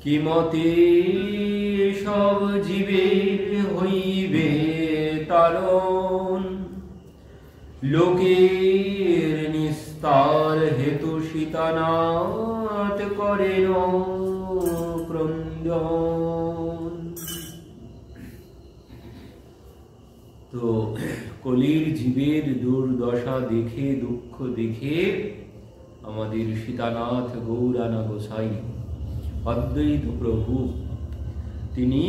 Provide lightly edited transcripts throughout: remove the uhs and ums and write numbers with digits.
কিমতে সব জীবের হইবে তারণ, লোকের নিস্তার হেতু সীতানাথ করেন ক্রন্দন। তো কলির জীবের দুর্দশা দেখে, দুঃখ দেখে আমাদের সীতানাথ গৌরানা গোসাই অদ্বৈত প্রভু তিনি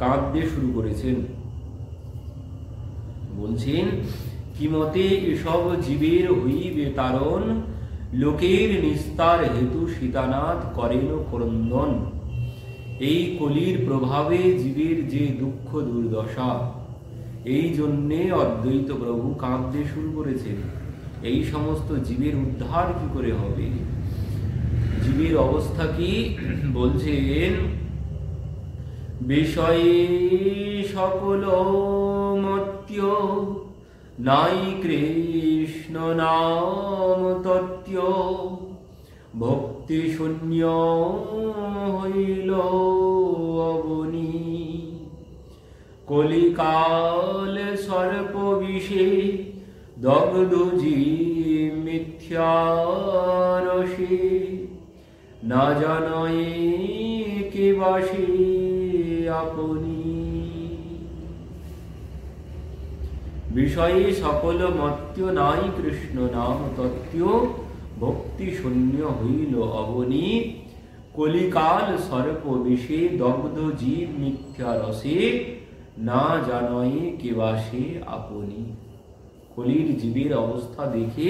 কাঁদতে শুরু করেছেন। বলছেন, কিমতে এসব জীবের হইবে তারণ, লোকের নিস্তার হেতু সীতানাথ করেন ক্রন্দন। এই কলির প্রভাবে জীবের যে দুঃখ দুর্দশা, এই জন্যে অদ্বৈত প্রভু কাঁদতে শুরু করেছেন। এই সমস্ত জীবের উদ্ধার কি করে হবে? জীবের অবস্থা কি বলছেন, বিষয়ে সকল মত্য নাই কৃষ্ণ নাম তত্ত্ব, ভক্তি শূন্য হইল অবনী। কলিকাল সর্প বিষে দগ্ধ জীব মিথ্যা রসে, না জানায় কে বাসে আপনি। বিষয়ে সকল মত্য নাই কৃষ্ণ নাম তত্ত্ব, ভক্তি শূন্য হইল অবনী। কলিকাল সর্প বিষে দগ্ধ জীব মিথ্যা রসে, না জানায় কে বাসে আপনি। কলির জীবের অবস্থা দেখে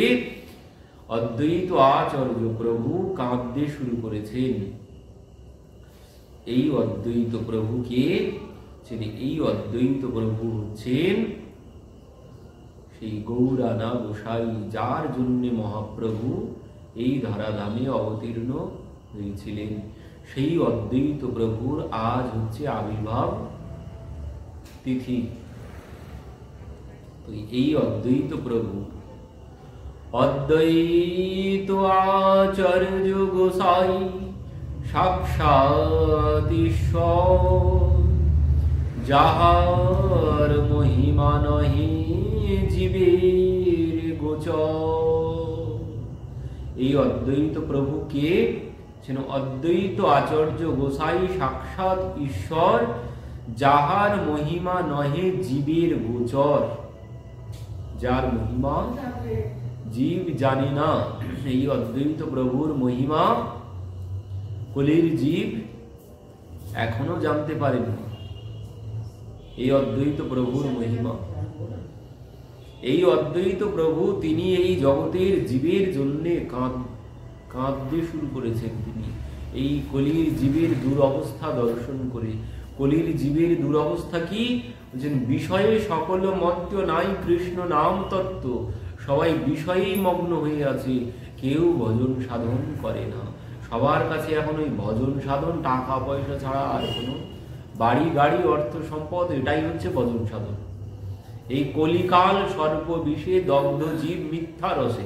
অদ্বৈত আচার্য প্রভু কাঁদতে শুরু করেছেন। এই অদ্বৈত প্রভুকে, এই অদ্বৈত প্রভু হচ্ছেন সেই গৌরানা গোসাই, যার জন্য মহাপ্রভু এই ধরাধামে অবতীর্ণ হয়েছিলেন। সেই অদ্বৈত প্রভুর আজ হচ্ছে আবির্ভাব তিথি। তো এই অদ্বৈত প্রভু, অদ্বৈত আচার্য গোসাই সাক্ষাৎ ঈশ্বর, যাহার মহিমা নহে জীবের গোচর। এই অদ্বৈত প্রভু কে? অদ্বৈত আচার্য গোসাই সাক্ষাৎ ঈশ্বর, যাহার মহিমা নহে জীবের গোচর। যার মহিমা জীব জানে না, এই অদ্বৈত প্রভুর মহিমা কলির জীব এখনো জানতে পারেনি। এই অদ্বৈত প্রভুর মহিমা, এই অদ্বৈত প্রভু তিনি এই জগতের জীবের জন্য কাঁদতে শুরু করেছেন। তিনি এই কলির জীবের দুরবস্থা দর্শন করে, কলির জীবের দুরবস্থা কি? বিষয়ে সকল মত্ত নাই কৃষ্ণ নাম তত্ত্ব। সবাই বিষয়েই মগ্ন হয়ে আছে, কেউ ভজন সাধন করে না। সবার কাছে এখন ওই ভজন সাধন, টাকা পয়সা ছাড়া আর কোনো, বাড়ি গাড়ি অর্থ সম্পদ, এটাই হচ্ছে ভজন সাধন। এই কলিকাল সর্প বিষে দগ্ধ জীব মিথ্যা রসে।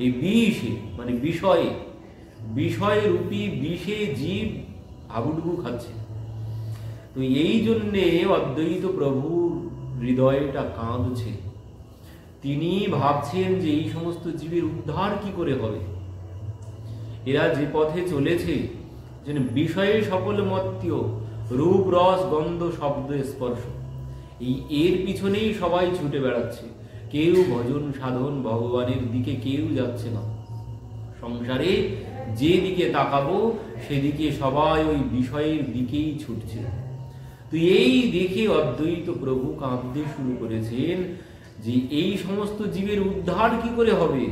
এই বিষে মানে বিষয়ে, বিষয় রূপী বিষে জীব হাবুডুবু খাচ্ছে। তো এই জন্যে অদ্বৈত প্রভুর হৃদয়টা কাঁদছে। তিনি ভাবছেন যে এই সমস্ত জীবের উদ্ধার কি করে হবে। এরা যে পথে চলেছে, যেন বিষয়ে সকল মত্য, রূপ রস গন্ধ শব্দ স্পর্শ, এর পিছনেই সবাই ছুটে বেড়াচ্ছে। কেউ ভজন সাধন ভগবানের দিকে কেউ যাচ্ছে না। সংসারে যেদিকে তাকাবো সেদিকে সবাই ওই বিষয়ের দিকেই ছুটছে। তো এই দেখে অদ্বৈত প্রভু কাঁদতে শুরু করেছেন যে এই সমস্ত জীবের উদ্ধার কি করে হবে।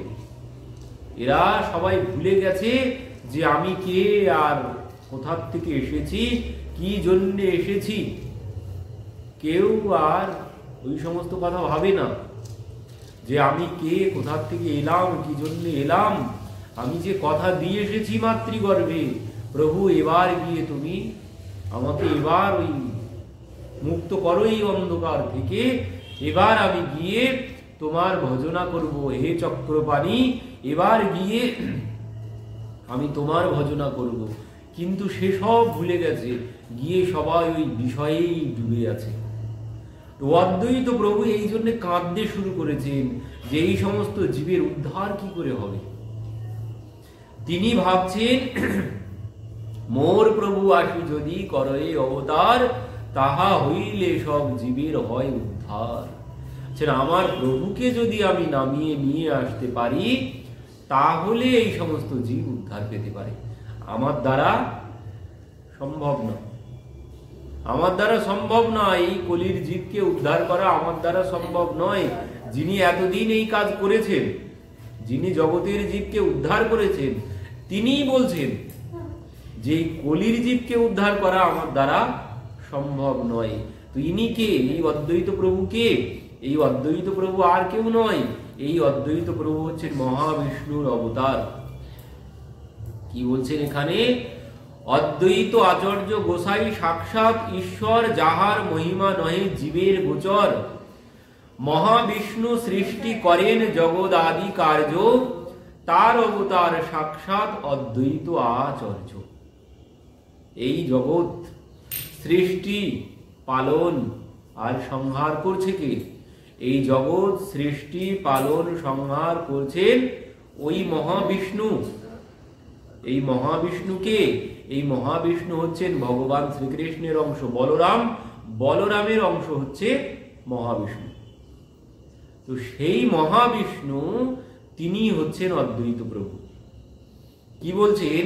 এরা সবাই ভুলে গেছে যে আমি কে আর কোথার থেকে এসেছি, কি জন্যে এসেছি। কেউ আর ওই সমস্ত কথা ভাবে না যে আমি কে, কোথার থেকে এলাম, কি জন্য এলাম। আমি যে কথা দিয়ে এসেছি মাতৃগর্ভে, প্রভু এবার গিয়ে তুমি আমাকে এবার ওই মুক্ত করো এই অন্ধকার থেকে, এবার আমি গিয়ে তোমার ভজনা করব হে চক্রপাণি, এবার গিয়ে আমি তোমার ভজনা করব। কিন্তু সেসব ভুলে গেছে, গিয়ে সবাই ওই বিষয়েই ডুবে আছে। তো অদ্বৈত প্রভু এই জন্য কাঁদতে শুরু করেছেন যে এই সমস্ত জীবের উদ্ধার কি করে হবে। তিনি ভাবছেন মোর প্রভু আসি যদি করে অবতার, তাহা হইলে সব জীবের হয় উদ্ধার। আমার প্রভুকে যদি আমি নামিয়ে নিয়ে আসতে পারি তাহলে এই সমস্ত জীব উদ্ধার পেতে পারে। আমার দ্বারা সম্ভব না, আমার দ্বারা সম্ভব নয় এই কলির জীবকে উদ্ধার করা, আমার দ্বারা সম্ভব নয়। যিনি এতদিন এই কাজ করেছেন, যিনি জগতের জীবকে উদ্ধার করেছেন, তিনিই বলছেন যে এই কলির জীবকে উদ্ধার করা আমার দ্বারা সম্ভব নয়। তো ইনি কে? এই অদ্বৈত প্রভু কে? এই অদ্বৈত প্রভু আর কেউ নয়, এই অদ্বৈত প্রভু হচ্ছেন মহাবিষ্ণুর অবতার। কি বলছেন এখানে? অদ্বৈত আচার্য গোসাই সাক্ষাৎ ঈশ্বর, যাহার মহিমা নহে জীবের গোচর। মহাবিষ্ণু সৃষ্টি করেন জগৎ আদি কার্য, তার অবতার সাক্ষাৎ অদ্বৈত আচার্য। এই জগৎ সৃষ্টি, পালন আর সংহার করছে কে? এই জগৎ সৃষ্টি, পালন, সংহার করছেন ওই মহাবিষ্ণু। এই মহাবিষ্ণুকে, এই মহাবিষ্ণু হচ্ছেন ভগবান শ্রীকৃষ্ণের অংশ বলরাম, বলরামের অংশ হচ্ছে মহাবিষ্ণু। তো সেই মহাবিষ্ণু তিনি হচ্ছেন অদ্বৈত প্রভু। কি বলছেন?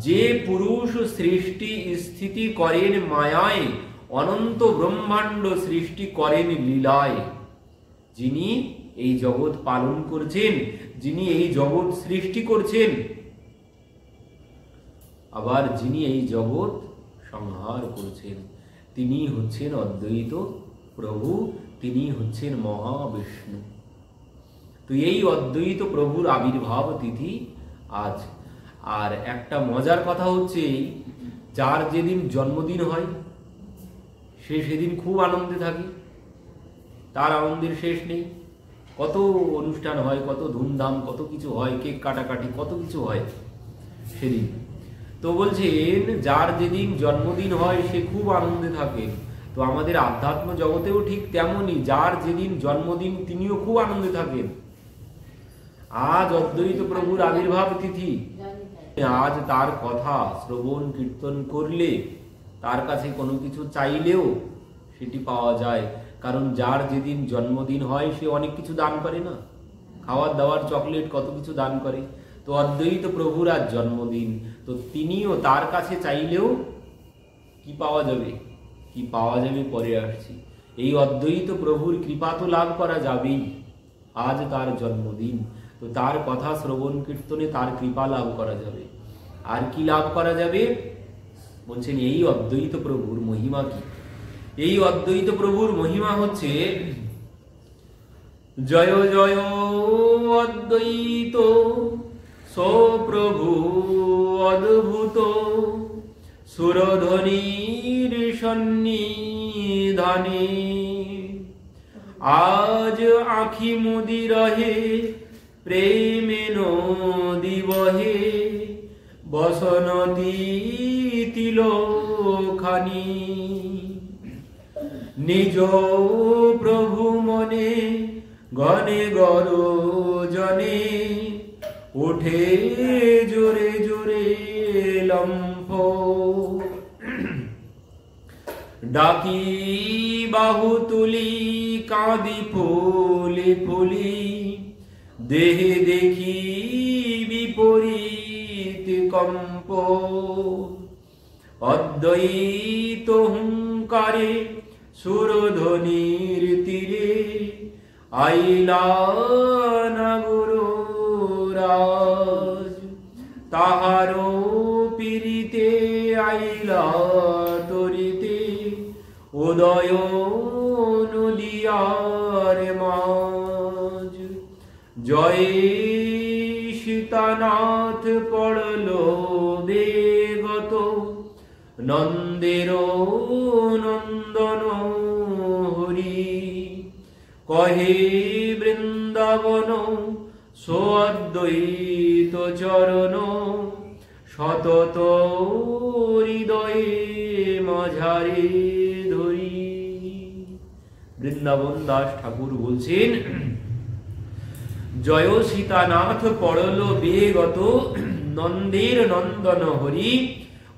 যে পুরুষ সৃষ্টি স্থিতি করেন মায়ায়, অনন্ত ব্রহ্মাণ্ড সৃষ্টি করেন লীলায়। যিনি এই জগৎ পালন করছেন, যিনি এই জগৎ সৃষ্টি করছেন, আবার যিনি এই জগৎ সংহার করছেন, তিনি হচ্ছেন অদ্বৈত প্রভু, তিনি হচ্ছেন মহাবিষ্ণু। তো এই অদ্বৈত প্রভুর আবির্ভাব তিথি আজ। আর একটা মজার কথা হচ্ছে, যার যেদিন জন্মদিন হয় সে সেদিন খুব আনন্দে থাকে, তার আনন্দের শেষ নেই। কত অনুষ্ঠান হয়, কত ধুমধাম, কত কিছু হয়, কেক কাটাকাটি, কত কিছু হয় সেদিন। তো বলছেন যার যেদিন জন্মদিন হয় সে খুব আনন্দে থাকে। তো আমাদের আধ্যাত্ম জগতেও ঠিক তেমনই, যার যেদিন জন্মদিন তিনিও খুব আনন্দে থাকেন। আজ অদ্বৈত প্রভুর আবির্ভাব তিথি, আজ তার কথা শ্রবণ কীর্তন করলে, তার কাছে কোনো কিছু চাইলেও সেটি পাওয়া যায়। কারণ যার যেদিন জন্মদিন হয় সে অনেক কিছু দান করে না, খাওয়ার দাওয়ার, চকলেট, কত কিছু দান করে। তো অদ্বৈত প্রভুর আজ জন্মদিন, তো তিনিও তার কাছে চাইলেও কি পাওয়া যাবে, কি পাওয়া যাবে পরে আসছি। এই অদ্বৈত প্রভুর কৃপা তো লাভ করা যাবেই, আজ তার জন্মদিন। তো তার কথা শ্রবণ কীর্তনে তার কৃপা লাভ করা যাবে। আর কি লাভ করা যাবে? বলছেন এই অদ্বৈত প্রভুর মহিমা কি? এই অদ্বৈত প্রভুর মহিমা হচ্ছে জয় জয় অদ্বৈত সপ্রভু অদ্ভুত, সুরধ্বনির সন্নিধানে আজ আখি মুদি রহে, প্রেমে নদী বহে, বসনদী তিলখানি। নিজ প্রভু মনে গণে গরজনে, উঠে জোরে জোরে লম্ফ। ডাকি বাহু তুলি কাঁদি ফুলি ফুলি, দেহে দেখি বিপরীত কম্প। অদ্বৈত হুঙ্কারে সুরধ্বনির তীরে, আইলা না গুরুরাজ। তাহারো পীড়িতে আইলা তরিতে, উদয় নদিয়ার মাঝ। জয় সীতানাথ পড়ল বেগত, নন্দের নন্দন হরি। কহে বৃন্দাবন সোঅদ্বৈত চরণ, সতত হৃদয়ে মাঝারে ধরি। বৃন্দাবন দাস ঠাকুর বলছেন, জয় সীতানাথ পড়ল বেগত, নন্দের নন্দন হরি,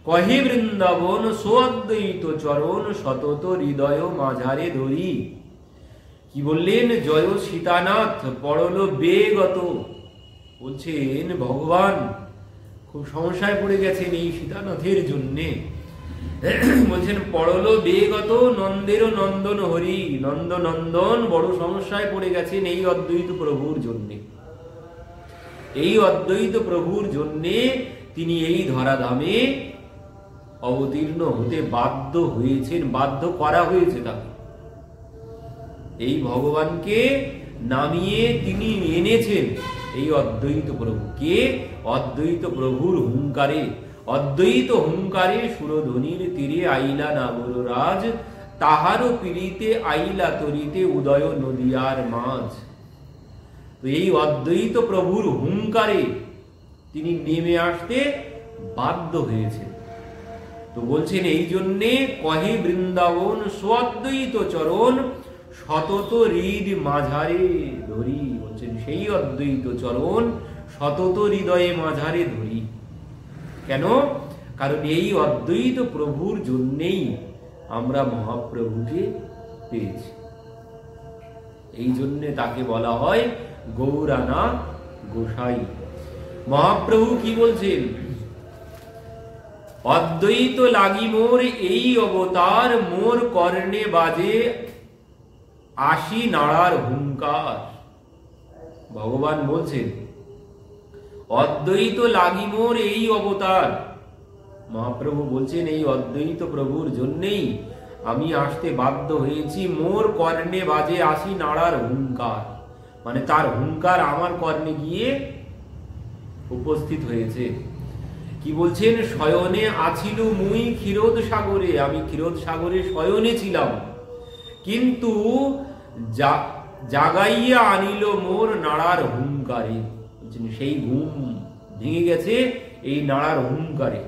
কহে বৃন্দাবন সোঅদ্বৈত চরণ, সতত হৃদয় মাঝারে ধরি। কি বললেন? জয় সীতানাথ পড়ল বেগত। বলছেন ভগবান খুব সমস্যায় পড়ে গেছেন এই সীতানাথের জন্যে। বলছেন পড়ল বেগত, নন্দের নন্দন হরি, নন্দ নন্দন বড় সমস্যায় পড়ে গেছেন এই অদ্বৈত প্রভুর জন্যে। এই অদ্বৈত প্রভুর জন্যে তিনি এই ধরাধামে অবতীর্ণ হতে বাধ্য হয়েছেন, বাধ্য করা হয়েছে তাকে। এই ভগবানকে নামিয়ে তিনি এনেছেন এই অদ্বৈত প্রভুকে। অদ্বৈত প্রভুর হুঙ্কারে, অদ্বৈত হুঙ্কারে সুরধ্বনির তীরে আইলা নাগররাজ, তাহারও পীড়িতে আইলা তরিতে উদয় নদিয়ার মাঝ। তো এই অদ্বৈত প্রভুর হুঙ্কারে তিনি নেমে আসতে বাধ্য হয়েছেন। তো বলছেন এই জন্যে কহে বৃন্দাবন সোঅদ্বৈত চরণ, সতত হৃদ মাঝারে ধরি। বলছেন সেই অদ্বৈত চরণ সতত হৃদয়ে মাঝারে ধরি। কেন? কারণ এই অদ্বৈত প্রভুর জন্যেই আমরা মহাপ্রভুকে পেয়েছি। এই জন্যে তাকে বলা হয় গৌরানাথ গোসাই। মহাপ্রভু কি বলছেন? অদ্বৈত লাগি মোর এই অবতার, মোর কর্ণে বাজে আশি নাড়ার হুঙ্কার। ভগবান বলছেন অদ্বৈত লাগি মোর এই অবতার। মহাপ্রভু বলছেন এই অদ্বৈত প্রভুর জন্যেই আমি আসতে বাধ্য হয়েছি। মোর কর্ণে বাজে আশি নাড়ার হুঙ্কার, মানে তার হুঙ্কার আমার কর্ণে গিয়ে উপস্থিত হয়েছে। কি বলছেন? শয়নে আছিল মুই ক্ষীরোদ সাগরে, আমি ক্ষীরোদ সাগরে শয়নে ছিলাম, কিন্তু জাগাইয়া আনিল মোর নাড়ার হুঙ্কারে। সেই ঘুম ভেঙে গেছে এই নাড়ার হুঙ্কারে।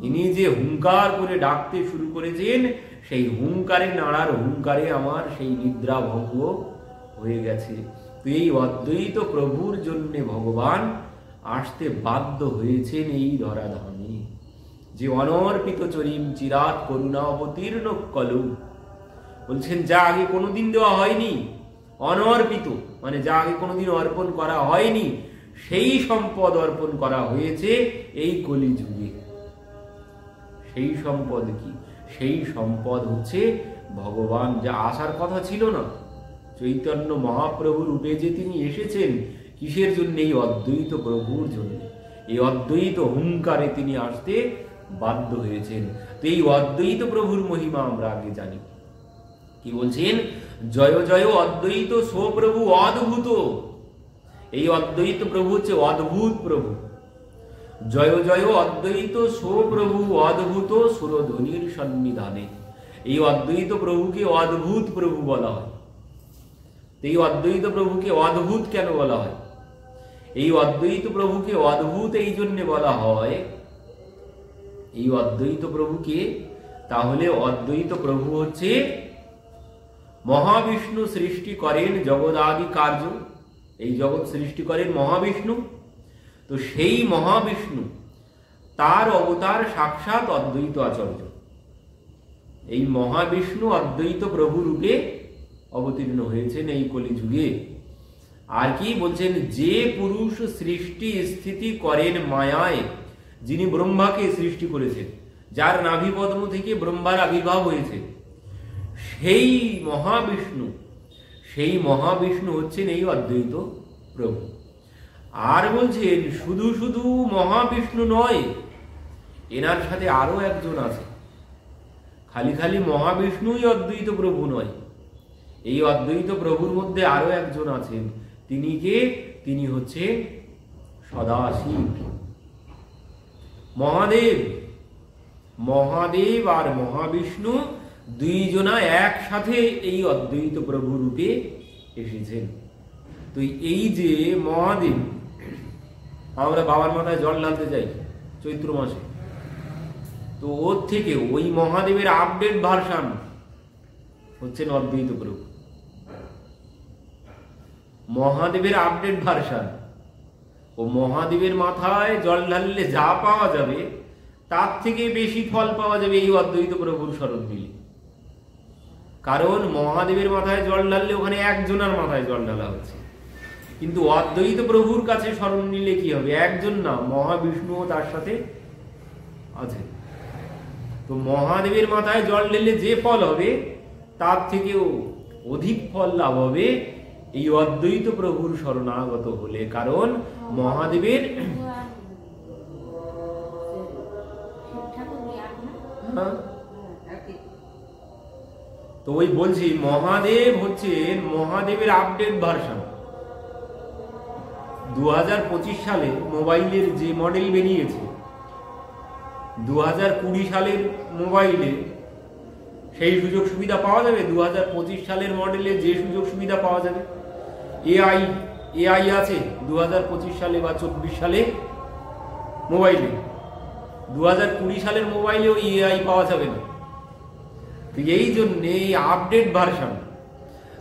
ইনি যে হুঙ্কার করে ডাকতে শুরু করেছেন, সেই হুঙ্কারে, নাড়ার হুঙ্কারে আমার সেই নিদ্রা ভঙ্গ হয়ে গেছে। তো এই অদ্বৈত প্রভুর জন্য ভগবান আসতে বাধ্য হয়েছেন এই ধরাধামে। যে অনর্পিত চরিম চিরাত করুণা অবতীর্ণ কলু। বলছেন যা আগে কোনোদিন দেওয়া হয়নি, অনর্পিত মানে যা আগে কোনোদিন অর্পণ করা হয়নি, সেই সম্পদ অর্পণ করা হয়েছে এই কলিযুগে। সেই সম্পদ কি? সেই সম্পদ হচ্ছে ভগবান। যা আসার কথা ছিল না, চৈতন্য মহাপ্রভু রূপে যে তিনি এসেছেন কিসের জন্য? এই অদ্বৈত প্রভুর জন্য। এই অদ্বৈত হুঙ্কারে তিনি আসতে বাধ্য হয়েছেন। তো এই অদ্বৈত প্রভুর মহিমা আমরা আগে জানি। কি বলছেন? জয় জয় অদ্বৈত সোপ্রভু অদ্ভুত। এই অদ্বৈত প্রভু হচ্ছে অদ্ভুত প্রভু। জয় জয় অদ্বৈত সোপ্রভু অদ্ভুত সুরধ্বনির সন্নিধানে। এই অদ্বৈত প্রভুকে অদ্ভুত প্রভু বলা হয়। এই অদ্বৈত প্রভুকে অদ্ভুত কেন বলা হয়? এই অদ্বৈত প্রভুকে অদ্ভুত এই জন্য বলা হয়, এই অদ্বৈত প্রভুকে, তাহলে অদ্বৈত প্রভু হচ্ছে মহাবিষ্ণু সৃষ্টি করেন জগদাদি কার্য। এই জগৎ সৃষ্টি করেন মহাবিষ্ণু। তো সেই মহাবিষ্ণু তার অবতার সাক্ষাৎ অদ্বৈত আচার্য। এই মহাবিষ্ণু অদ্বৈত প্রভু রূপে অবতীর্ণ হয়েছেন এই কলিযুগে। আর কি বলছেন? যে পুরুষ সৃষ্টি স্থিতি করেন মায়ায়, যিনি ব্রহ্মাকে সৃষ্টি করেছেন, যার নাভি পদ্ম থেকে ব্রহ্মার আবির্ভাব হয়েছে, সেই মহাবিষ্ণু হচ্ছেন এই অদ্বৈত প্রভু। আর বলছেন শুধু শুধু মহাবিষ্ণু নয়, এনার সাথে আরো একজন আছে। খালি খালি মহাবিষ্ণুই অদ্বৈত প্রভু নয়, এই অদ্বৈত প্রভুর মধ্যে আরো একজন আছেন। তিনি কে? তিনি হচ্ছে সদাশিব। মহাদেব আর মহাবিষ্ণু দুইজনা একসাথে এই অদ্বৈত প্রভু রূপে এসেছেন। তো এই যে মহাদেব, আমরা বাবার মাথায় জল ঢালতে যাই, চৈত্র মাসে। তো ওর থেকে ওই মহাদেবের আপডেট ভার্সন হচ্ছেন অদ্বৈত প্রভু। মহাদেবের আপডেট ভার্সন। ও মহাদেবের মাথায় জল ঢাললে যা পাওয়া যাবে তার থেকে বেশি ফল পাওয়া যাবে এই অদ্বৈত প্রভুর শরণ নিলে। কারণ মহাদেবের মাথায় জল ঢাললে ওখানে একজনের মাথায় জল ঢালা হচ্ছে, কিন্তু অদ্বৈত প্রভুর কাছে শরণ নিলে কি হবে? একজন না, মহাবিষ্ণুও তার সাথে আছে। তো মহাদেবের মাথায় জল ঢেলে যে ফল হবে তার থেকেও অধিক ফল লাভ হবে এই অদ্বৈত প্রভুর শরণাগত হলে। কারণ মহাদেবের তো ওই বলছি মহাদেব হচ্ছেন মহাদেবের আপডেট ভার্সন। 2025 সালে মোবাইলের যে মডেল বেরিয়েছে, 2020 সালের মোবাইলে সেই সুযোগ সুবিধা পাওয়া যাবে? 2025 সালের মডেলে যে সুযোগ সুবিধা পাওয়া যাবে, এআই আছে 2025 সালে বা 24 সালে মোবাইলে। 2020 সালের মোবাইলে ওই এআই পাওয়া যাবে না। তো এই জন্যে আপডেট ভার্সন।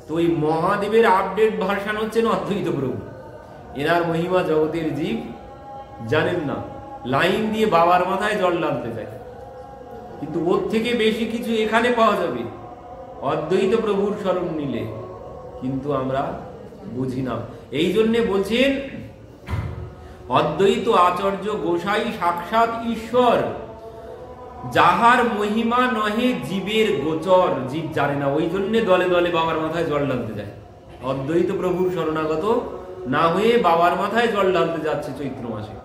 তো ওই মহাদেবের আপডেট ভার্সন হচ্ছেন অদ্বৈত প্রভু। এনার মহিমা জগতের জীব জানেন না, লাইন দিয়ে বাবার মাথায় জল ঢালতে যায়, কিন্তু ওর থেকে বেশি কিছু এখানে পাওয়া যাবে অদ্বৈত প্রভুর শরণ নিলে, কিন্তু আমরা বুঝি না। এই জন্যে বলছেন অদ্বৈত আচার্য গোসাই সাক্ষাৎ ঈশ্বর, যাহার মহিমা নহে জীবের গোচর। জীব জানে না, ওই জন্যে দলে দলে বাবার মাথায় জল ঢালতে যায়। অদ্বৈত প্রভুর শরণাগত না হয়ে বাবার মাথায় জল ঢালতে যাচ্ছে চৈত্র মাসে,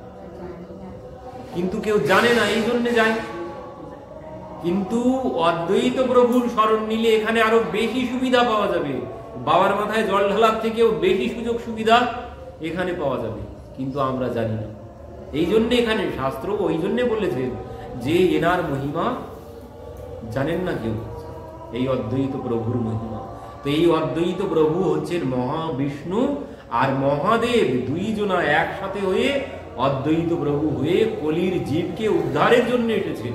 কিন্তু কেউ জানে না, এই জন্য যায়। কিন্তু অদ্বৈত প্রভুর শরণ নিলে এখানে আরো বেশি সুবিধা পাওয়া যাবে, বাবার মাথায় জল ঢালার থেকেও বেশি সুযোগ সুবিধা এখানে পাওয়া যাবে, কিন্তু আমরা জানি না। এই জন্য এখানে শাস্ত্র ওই জন্য বলেছে যে এনার মহিমা জানেন না কেউ, এই অদ্বৈত প্রভুর মহিমা। তো এই অদ্বৈত প্রভু হচ্ছেন মহাবিষ্ণু আর মহাদেব, দুইজনা একসাথে হয়ে অদ্বৈত প্রভু হয়ে কলির জীবকে উদ্ধারের জন্য এসেছেন।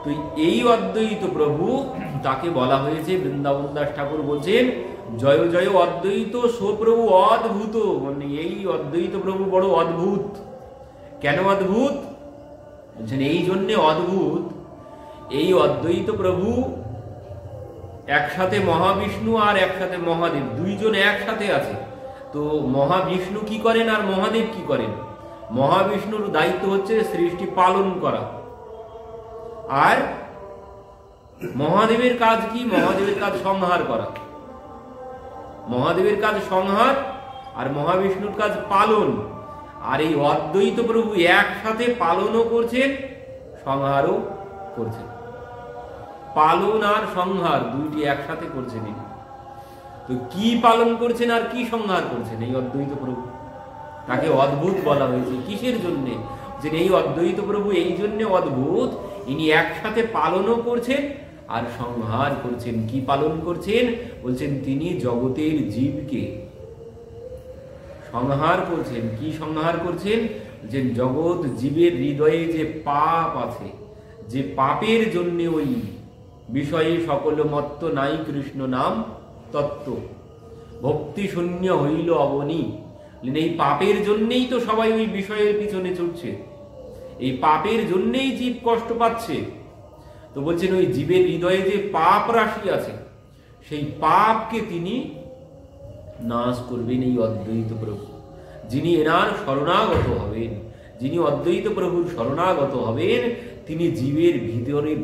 তো এই অদ্বৈত প্রভু তাকে বলা হয়েছে, বৃন্দাবন দাস ঠাকুর বলছেন জয় জয় অদ্বৈত সপ্রভু অদ্ভুত। মানে এই অদ্বৈত প্রভু বড় অদ্ভুত। কেন অদ্ভুত বলছেন? এই জন্যে অদ্ভুত, এই অদ্বৈত প্রভু একসাথে মহাবিষ্ণু আর একসাথে মহাদেব, দুইজন একসাথে আছে। তো মহাবিষ্ণু কি করেন আর মহাদেব কি করেন? মহাবিষ্ণুর দায়িত্ব হচ্ছে সৃষ্টি পালন করা, আর মহাদেবের কাজ কি? মহাদেবের কাজ সংহার করা। মহাদেবের কাজ সংহার আর মহাবিষ্ণুর কাজ পালন। আর এই অদ্বৈত প্রভু একসাথে পালনও করছেন, সংহারও করছেন। পালন আর সংহার দুইটি একসাথে করছেন। তো কি পালন করছেন আর কি সংহার করছেন এই অদ্বৈত প্রভু? তাকে অদ্ভুত বলা হয়েছে। কিসের জন্য? যে এই অদ্বৈত প্রভু এই জন্য অদ্ভুত, ইনি একসাথে পালনও করছেন আর সংহার করছেন। কি পালন করছেন? বলছেন তিনি জগতের জীবকে সংহার করছেন। কি সংহার করছেন? যে জগৎ জীবের হৃদয়ে যে পাপ আছে, যে পাপের জন্য ওই বিষয়ে সকল মত্ত নাই কৃষ্ণ নাম তত্ত্ব, ভক্তি শূন্য হইল অবনী। এই পাপের জন্যেই তো সবাই ওই বিষয়ের পিছনে ছুটছে, এই পাপের জন্যেই জীব কষ্ট পাচ্ছে। তো বলছেন ওই জীবের হৃদয়ে যে পাপ রাশি আছে, সেই পাপকে তিনি নাশ করবেন এই অদ্বৈত প্রভু। যিনি এনার শরণাগত হবেন, যিনি অদ্বৈত প্রভুর শরণাগত হবেন, তিনি জীবের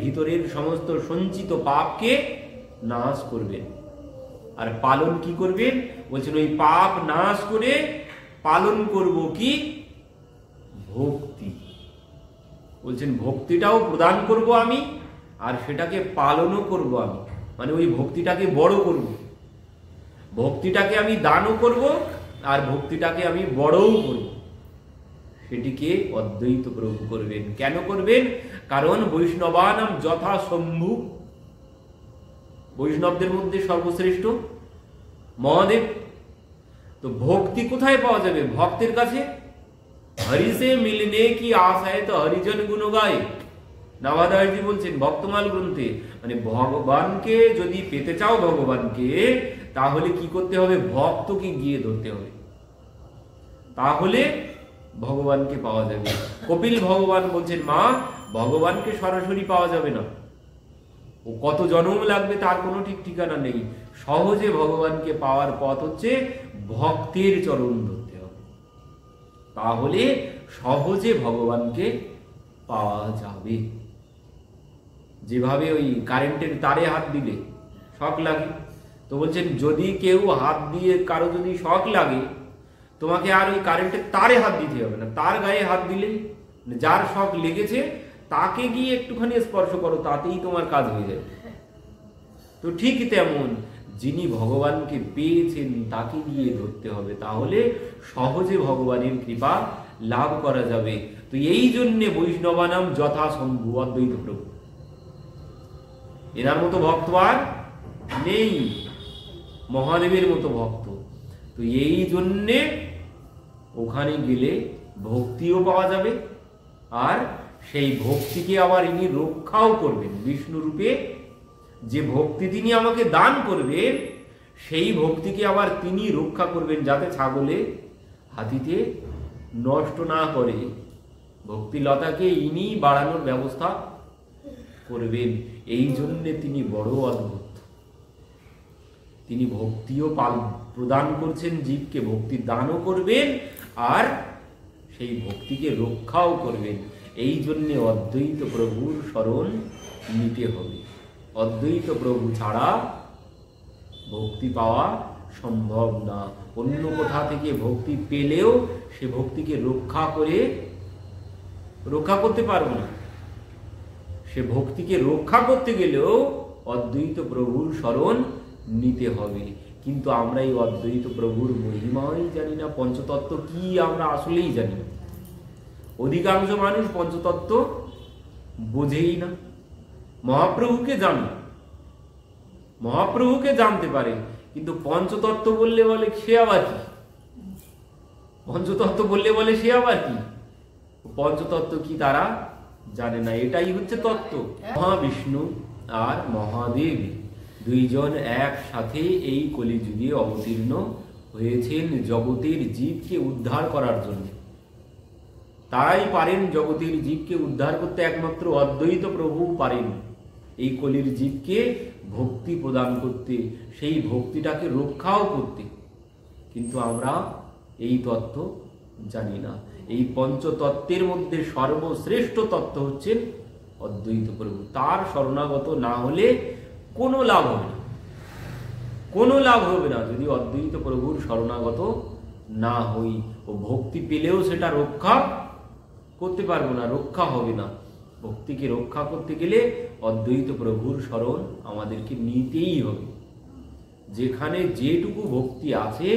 ভিতরের সমস্ত সঞ্চিত পাপকে নাশ করবেন। আর পালন কি করবেন? বলছেন ওই পাপ নাশ করে পালন করব কি? ভক্তি। বলছেন ভক্তিটাও প্রদান করব আমি, আর সেটাকে পালনও করব আমি। মানে ওই ভক্তিটাকে বড় করব, ভক্তিটাকে আমি দানও করব, আর ভক্তিটাকে আমি বড়ও করব। সেটিকে অদ্বৈত প্রভু করবেন। কেন করবেন? কারণ বৈষ্ণবানাম যথা শম্ভু, বৈষ্ণবদের মধ্যে সর্বশ্রেষ্ঠ মহাদেব। তো ভক্তি কোথায় পাওয়া যাবে? ভক্তের কাছে। হরি সে মিলনে কি আশায় তো হরিজন গুণ গায়। নাভাদাসজি বলছেন ভক্তমাল গ্রন্থে, মানে ভগবানকে যদি পেতে চাও ভগবানকে, তাহলে কি করতে হবে? ভক্তকে গিয়ে ধরতে হবে, তাহলে ভগবানকে পাওয়া যাবে। কপিল ভগবান বলছেন মা, ভগবানকে সরাসরি পাওয়া যাবে না, ও কত জন্ম লাগবে তার কোনো ঠিক ঠিকানা নেই। সহজে ভগবানকে পাওয়ার পথ হচ্ছে ভক্তের চরণ ধরতে হবে, তাহলে সহজে ভগবানকে পাওয়া যাবে। যেভাবে ওই কারেন্টের তারে হাত দিলে শক লাগে, তো বলছেন যদি কেউ হাত দিয়ে কারো যদি শক লাগে, তোমাকে আর ওই কারেন্টের তারে হাত দিতে হবে না, তার গায়ে হাত দিলে যার শক লেগেছে তাকে গিয়ে একটুখানি স্পর্শ করো, তাতেই তোমার কাজ হয়ে যাবে। তো ঠিক তেমন যিনি ভগবানকে পেয়েছেন তাকে গিয়ে ধরতে হবে, তাহলে সহজে ভগবানের কৃপা লাভ করা যাবে। তো এই জন্যে বৈষ্ণবানাম যথাসম্ভু অদ্বৈত প্রভু, এনার মতো ভক্ত আর নেই, মহাদেবের মতো ভক্ত। তো এই জন্যে ওখানে গেলে ভক্তিও পাওয়া যাবে, আর সেই ভক্তিকে আবার ইনি রক্ষাও করবেন। বিষ্ণু রূপে যে ভক্তি তিনি আমাকে দান করবেন, সেই ভক্তিকে আবার তিনি রক্ষা করবেন, যাতে ছাগলে হাতিতে নষ্ট না করে। ভক্তিলতাকে ইনি বাড়ানোর ব্যবস্থা করবেন। এই জন্যে তিনি বড় অদ্ভুত। তিনি ভক্তিও প্রদান করছেন জীবকে, ভক্তি দানও করবেন, আর সেই ভক্তিকে রক্ষাও করবেন। এই জন্যে অদ্বৈত প্রভুর শরণ নিতে হবে। অদ্বৈত প্রভু ছাড়া ভক্তি পাওয়া সম্ভব না। অন্য কোথা থেকে ভক্তি পেলেও সে ভক্তিকে রক্ষা করতে পারবো না। সে ভক্তিকে রক্ষা করতে গেলেও অদ্বৈত প্রভুর শরণ নিতে হবে। কিন্তু আমরা এই অদ্বৈত প্রভুর মহিমাই জানি না, পঞ্চতত্ত্ব কি আমরা আসলেই জানি না। অধিকাংশ মানুষ পঞ্চতত্ত্ব বোঝেই না। মহাপ্রভুকে জানে, মহাপ্রভুকে জানতে পারে, কিন্তু পঞ্চতত্ত্ব বললে বলে সে আবার কি? পঞ্চতত্ত্ব বললে বলে সে আবার কি? পঞ্চতত্ত্ব কি তারা জানে না। এটাই হচ্ছে তত্ত্ব। মহাবিষ্ণু আর মহাদেব দুইজন একসাথে এই কলিযুগে অবতীর্ণ হয়েছেন জগতের জীবকে উদ্ধার করার জন্য। তারাই পারেন জগতের জীবকে উদ্ধার করতে, একমাত্র অদ্বৈত প্রভু পারেন এই কলির জীবকে ভক্তি প্রদান করতে, সেই ভক্তিটাকে রক্ষাও করতে। কিন্তু আমরা এই তত্ত্ব জানি না। এই পঞ্চতত্ত্বের মধ্যে সর্বশ্রেষ্ঠ তত্ত্ব হচ্ছেন অদ্বৈত প্রভু। তার শরণাগত না হলে কোনো লাভ হবে না, কোনো লাভ হবে না যদি অদ্বৈত প্রভুর শরণাগত না হই। ও ভক্তি পেলেও সেটা রক্ষা করতে পারবো না, রক্ষা হবে না। ভক্তিকে রক্ষা করতে গেলে অদ্বৈত প্রভুর শরণ আমাদেরকে নিতেই হবে। যেখানে যেটুকু ভক্তি আছে,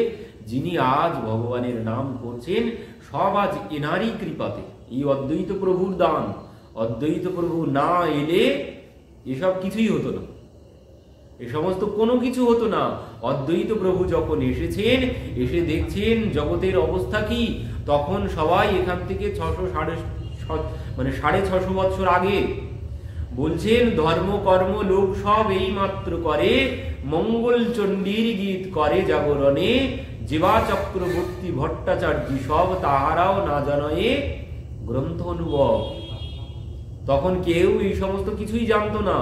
যিনি আজ ভগবানের নাম করছেন, সব আজ এনারই কৃপাতে, এই অদ্বৈত প্রভুর দান। অদ্বৈত প্রভু না এলে এসব কিছুই হতো না, এ সমস্ত কোনো কিছু হতো না। অদ্বৈত প্রভু যখন এসেছেন, এসে দেখছেন জগতের অবস্থা কি, তখন সবাই এখান থেকে 650 বছর আগে বলছেন ধর্ম কর্ম লোক সব এই মাত্র করে, মঙ্গল চণ্ডীর গীত করে জাগরণে, জীবা চক্রবর্তী ভট্টাচার্য সব তাহারাও না জানয়ে গ্রন্থ অনুভব। তখন কেউ এই সমস্ত কিছুই জানতো না,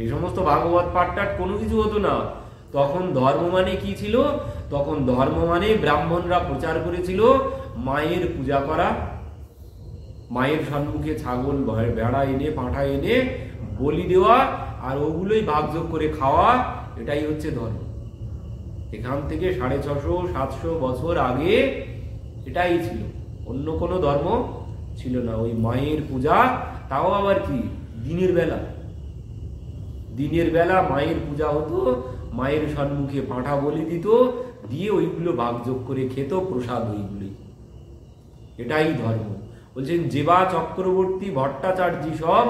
এই সমস্ত ভাগবত পাঠটাট কোনো কিছু হতো না। তখন ধর্ম মানে কি ছিল? তখন ধর্ম মানে ব্রাহ্মণরা প্রচার করেছিল মায়ের পূজা করা, মায়ের সম্মুখে ছাগল ভেড়া এনে পাঁঠা এনে বলি দেওয়া, আর ওগুলোই ভাগযোগ করে খাওয়া, এটাই হচ্ছে ধর্ম। এখান থেকে 650-700 বছর আগে এটাই ছিল, অন্য কোনো ধর্ম ছিল না। ওই মায়ের পূজা, তাও আবার কি দিনের বেলা, দিনের বেলা মায়ের পূজা হতো, মায়ের সম্মুখে পাঁঠা বলি দিত, দিয়ে ওইগুলো ভাগযোগ করে খেত, প্রসাদ ওইগুলোই, এটাই ধর্ম। বলছেন যেবা চক্রবর্তী ভট্টাচার্য সব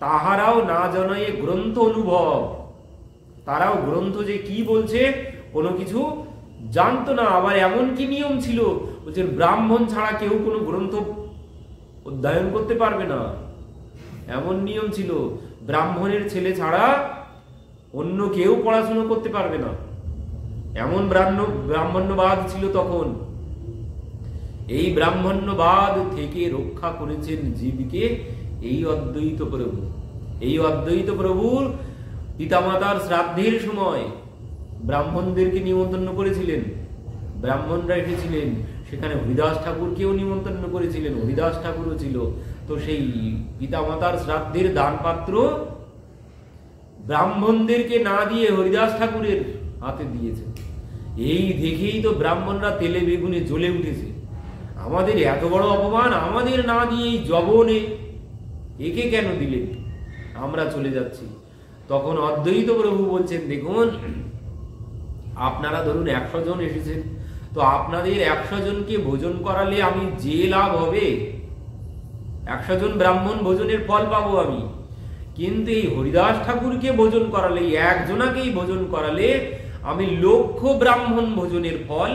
তাহারাও না জানায় গ্রন্থ অনুভব। তারাও গ্রন্থ যে কি বলছে কোনো কিছু জানতো না। আবার এমন কি নিয়ম ছিল, বলছেন ব্রাহ্মণ ছাড়া কেউ কোনো গ্রন্থ অধ্যয়ন করতে পারবে না, এমন নিয়ম ছিল। ব্রাহ্মণের ছেলে ছাড়া অন্য কেউ পড়াশোনা করতে পারবে না, এমন ব্রাহ্মণ্যবাদ ছিল তখন। এই ব্রাহ্মণ্যবাদ থেকে রক্ষা করেছেন জীবকে এই অদ্বৈত প্রভু। এই অদ্বৈত প্রভুর পিতামাতার শ্রাদ্ধের সময় ব্রাহ্মণদেরকে নিমন্ত্রণ করেছিলেন, ব্রাহ্মণরা এসেছিলেন। সেখানে হরিদাস ঠাকুরকেও নিমন্ত্রণ করেছিলেন, হরিদাস ঠাকুরও ছিল। তো সেই পিতামাতার শ্রাদ্ধের দান পাত্র ব্রাহ্মণদেরকে না দিয়ে হরিদাস ঠাকুরের হাতে দিয়েছে। এই দেখেই তো ব্রাহ্মণরা তেলে বেগুনে জ্বলে উঠেছে, আমাদের এত বড় অপমান, আমাদের না দিয়ে এই জবনে একে কেন দিলেন, আমরা চলে যাচ্ছি। তখন অদ্বৈত প্রভু বলছেন, দেখুন আপনারা ধরুন 100 জন এসেছেন, তো আপনাদের 100 জনকে ভোজন করালে আমি যে লাভ হবে, 100 জন ব্রাহ্মণ ভোজনের ফল পাবো আমি। কিন্তু এই হরিদাস ঠাকুরকে ভোজন করালে, একজনাকেই ভোজন করালে আমি লক্ষ ব্রাহ্মণ ভোজনের ফল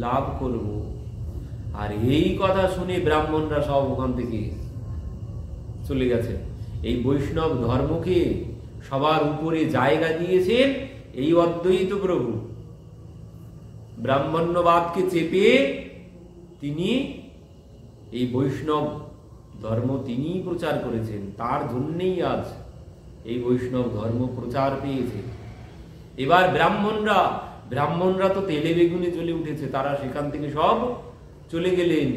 লাভ করব। আর এই কথা শুনে ব্রাহ্মণরা সব ওখান থেকে চলে গেছে। এই বৈষ্ণব ধর্মকে সবার উপরে জায়গা দিয়েছেন এই অদ্বৈত প্রভু। ব্রাহ্মণ্যবাদকে চেপে তিনি এই বৈষ্ণব ধর্ম তিনি প্রচার করেছেন, তার জন্যই আজ এই বৈষ্ণব ধর্ম প্রচার পেয়েছে। এবার ব্রাহ্মণরা তো তেলে বেগুনে জ্বলে উঠেছে, তারা সেখান থেকে সব চলে গেলেন।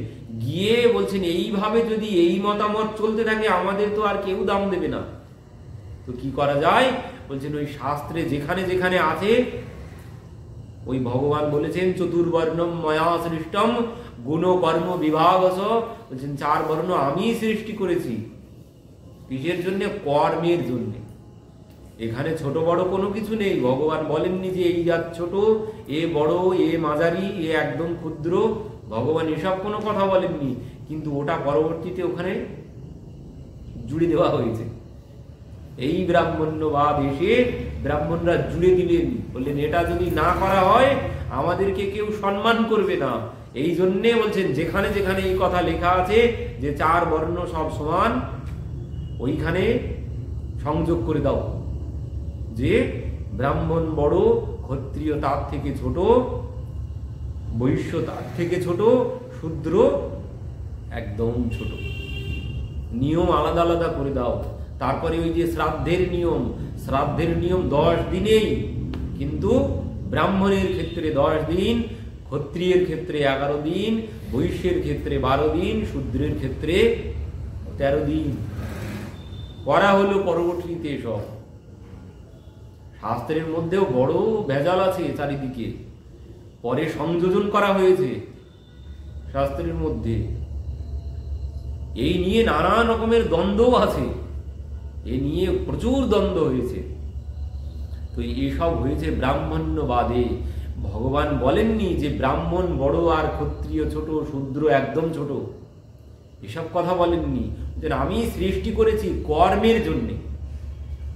গিয়ে বলছেন এইভাবে যদি এই মতামত চলতে থাকে আমাদের তো আর কেউ দাম দেবে না, তো কি করা যায়? বলছেন ওই শাস্ত্রে যেখানে যেখানে আছে, ওই ভগবান বলেছেন চতুর্বর্ণম ময়া সৃষ্টম গুণ কর্ম বিভাগস, বলছেন 4 বর্ণ আমি সৃষ্টি করেছি। কিসের জন্য? কর্মের জন্য। এখানে ছোট বড় কোনো কিছু নেই। ভগবান বলেননি যে এই জাত ছোট, এ বড়, এ মাঝারি, এ একদম ক্ষুদ্র। ভগবান এসব কোনো কথা বলেননি, কিন্তু ওটা পরবর্তীতে ওখানে জুড়ে দেওয়া হয়েছে। এই ব্রাহ্মণ্যবাদ এসে ব্রাহ্মণরা জুড়ে দিলেন, বললেন এটা যদি না করা হয় আমাদেরকে কেউ সম্মান করবে না। এই জন্যে বলছেন যেখানে যেখানে এই কথা লেখা আছে যে 4 বর্ণ সব সমান, ওইখানে সংযোগ করে দাও যে ব্রাহ্মণ বড়, ক্ষত্রিয় তার থেকে ছোট, বৈশ্য তার থেকে ছোট, শূদ্র একদম ছোট। নিয়ম আলাদা আলাদা করে দাও। তারপরে ওই যে শ্রাদ্ধের নিয়ম 10 দিনেই, কিন্তু ব্রাহ্মণের ক্ষেত্রে 10 দিন, ক্ষত্রিয়ের ক্ষেত্রে 11 দিন, বৈশ্যের ক্ষেত্রে 12 দিন, শূদ্রের ক্ষেত্রে 13 দিন করা হলো পরবর্তীতে। সব শাস্ত্রের মধ্যেও বড় ভেজাল আছে চারিদিকে, পরে সংযোজন করা হয়েছে শাস্ত্রের মধ্যে। এই নিয়ে নানা রকমের দ্বন্দ্ব আছে, এ নিয়ে প্রচুর দ্বন্দ্ব হয়েছে। তো এসব হয়েছে ব্রাহ্মণ্যবাদে। ভগবান বলেননি যে ব্রাহ্মণ বড় আর ক্ষত্রিয় ছোট, শূদ্র একদম ছোট, এসব কথা বলেননি। যে আমি সৃষ্টি করেছি কর্মের জন্যে,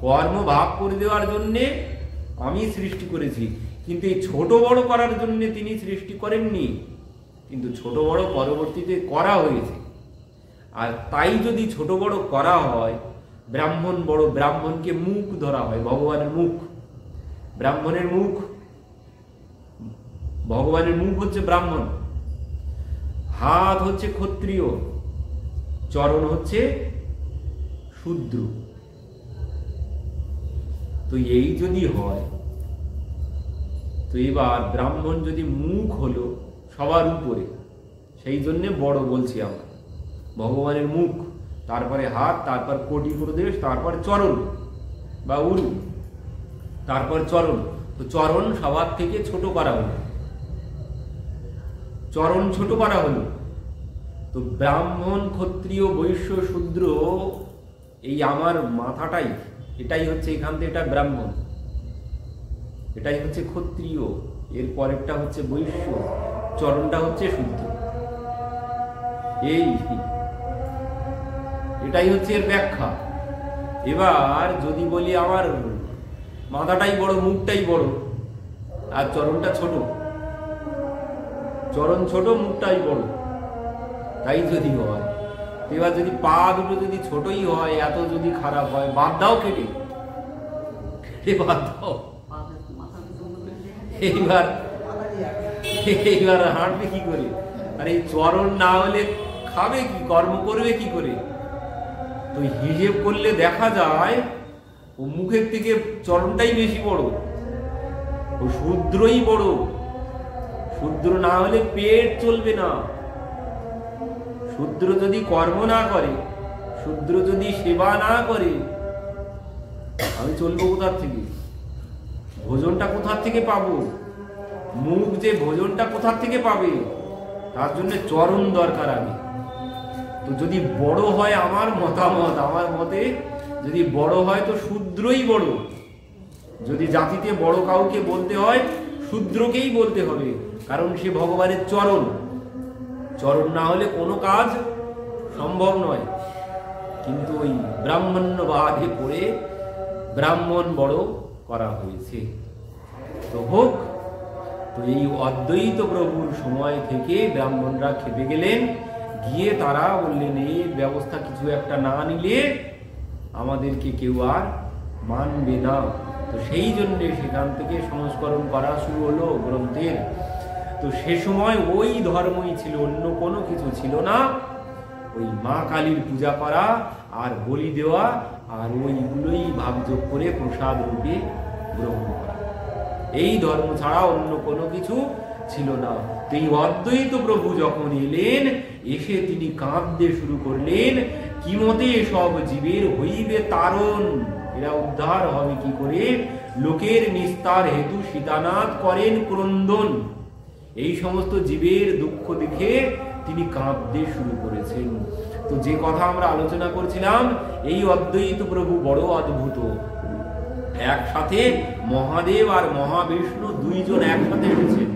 কর্ম ভাগ করে দেওয়ার জন্যে আমি সৃষ্টি করেছি, কিন্তু এই ছোট বড় করার জন্য তিনি সৃষ্টি করেননি। কিন্তু ছোট বড় পরবর্তীতে করা হয়েছে। আর তাই যদি ছোট বড় করা হয়, ব্রাহ্মণ বড়, ব্রাহ্মণকে মুখ ধরা হয়, ভগবানের মুখ। ব্রাহ্মণের মুখ, ভগবানের মুখ হচ্ছে ব্রাহ্মণ, হাত হচ্ছে ক্ষত্রিয়, চরণ হচ্ছে শূদ্র। তো এই যদি হয়, তো এবার ব্রাহ্মণ যদি মুখ হলো সবার উপরে, সেই জন্য বড় বলছি আমরা। ভগবানের মুখ, তারপরে হাত, তারপর কোটি প্রদেশ, তারপর চরণ বা উরু, তারপর চরণ। তো চরণ সবার থেকে ছোট করা হলো, চরণ ছোট করা হলো। তো ব্রাহ্মণ, ক্ষত্রিয়, বৈশ্য, শূদ্র, এই আমার মাথাটাই, এটাই হচ্ছে এখান থেকে এটা ব্রাহ্মণ, এটাই হচ্ছে ক্ষত্রিয়, এর পরেরটা হচ্ছে বৈশ্য, চরণটা হচ্ছে শূদ্র। এটাই হচ্ছে এর ব্যাখ্যা। এবার যদি বলি আমার মাথাটাই বড়, মুখটাই বড় আর চরণটা ছোট, চরণ ছোট মুখটাই বড়, তাই যদি হয়। এবার যদি পা দুটো যদি ছোটই হয়, এত যদি খারাপ হয়, বাদ দাও কেটে, বাদ দাও। এইবার হাঁটবে কি করে? আর এই চরণ না হলে খাবে কি, কর্ম করবে কি করে? তো হিসেব করলে দেখা যায় ও মুখের থেকে চরণটাই বেশি বড়, ও শূদ্রই বড়। শূদ্র না হলে পেট চলবে না। শূদ্র যদি কর্ম না করে, শূদ্র যদি সেবা না করে, আমি চলবো কোথার থেকে? ভোজনটা কোথার থেকে পাবো? মুখ যে ভোজনটা কোথার থেকে পাবে? তার জন্য চরণ দরকার আগে। তো যদি বড় হয়, আমার মতামত, আমার মতে যদি বড় হয় তো শূদ্রই বড়। যদি জাতিতে বড় কাউকে বলতে হয়, শূদ্রকেই বলতে হবে, কারণ সে ভগবানের চরণ। চরণ না হলে কোনো কাজ সম্ভব নয়। কিন্তু ওই ব্রাহ্মণ্যবাদে পড়ে ব্রাহ্মণ বড় করা হয়েছে। তো হোক। তো এই অদ্বৈত প্রভুর সময় থেকে ব্রাহ্মণরা খেপে গেলেন, গিয়ে তারা বললেন এই ব্যবস্থা কিছু একটা না নিলে আমাদেরকে কেউ আর মানবে না। তো সেই জন্যে সেখান থেকে সংস্করণ করা শুরু হলো গ্রন্থের। তো সে সময় ওই ধর্মই ছিল, অন্য কোনো কিছু ছিল না। ওই মা কালীর পূজা করা আর বলি দেওয়া আর ওইগুলোই ভাগযোগ করে প্রসাদ রূপে গ্রহণ করা, এই ধর্ম ছাড়া অন্য কোনো কিছু ছিল না। তো এই অদ্বৈত প্রভু যখন এলেন, এসে তিনি কাঁদতে শুরু করলেন, কি মতে সব জীবের হইবে তারণ, এরা উদ্ধার হবে কি করে? লোকের নিস্তার হেতু সীতানাথ করেন ক্রন্দন। এই সমস্ত জীবের দুঃখ দেখে তিনি কাঁদতে শুরু করেছেন। তো যে কথা আমরা আলোচনা করছিলাম, এই অদ্বৈত প্রভু বড় অদ্ভুত। একসাথে মহাদেব আর মহাবিষ্ণু দুইজন একসাথে এসেছেন।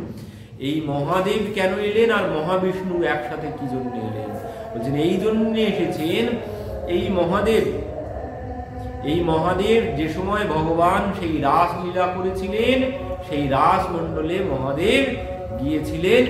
এই মহাদেব কেন এলেন আর মহাবিষ্ণু একসাথে কি জন্য এলেন? বলছেন এই জন্য এসেছেন, এই মহাদেব যে সময় ভগবান সেই রাস লীলা করেছিলেন, সেই রাস মণ্ডলে মহাদেব গিয়েছিলেন